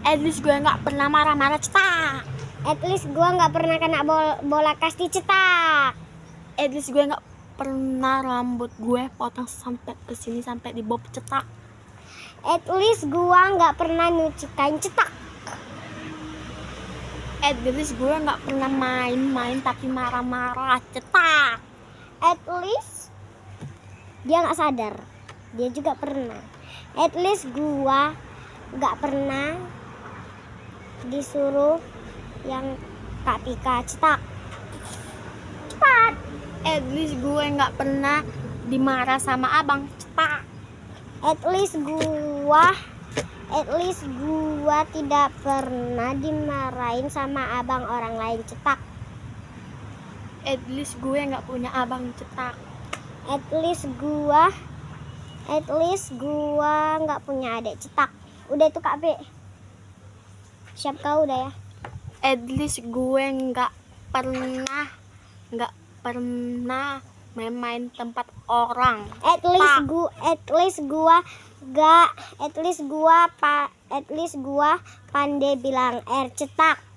At least gue nggak pernah marah-marah, cetak. At least gue nggak pernah kena bola kasti, cetak. At least gue nggak pernah rambut gue potong sampai ke sini sampai di bob, cetak. At least gue nggak pernah nyuci kain, cetak. At least gue nggak pernah main-main tapi marah-marah, cetak. At least dia nggak sadar, dia juga pernah. At least gue nggak pernah disuruh yang Kak Tika, cetak. Cepat. At least gue nggak pernah dimarah sama abang, cetak. At least gua tidak pernah dimarahin sama abang orang lain, cetak. At least gue nggak punya abang, cetak. At least gua nggak punya adik, cetak. Udah itu Kak B. Siap kau udah ya. At least gue nggak pernah main tempat orang. At least gua pandai bilang R, cetak.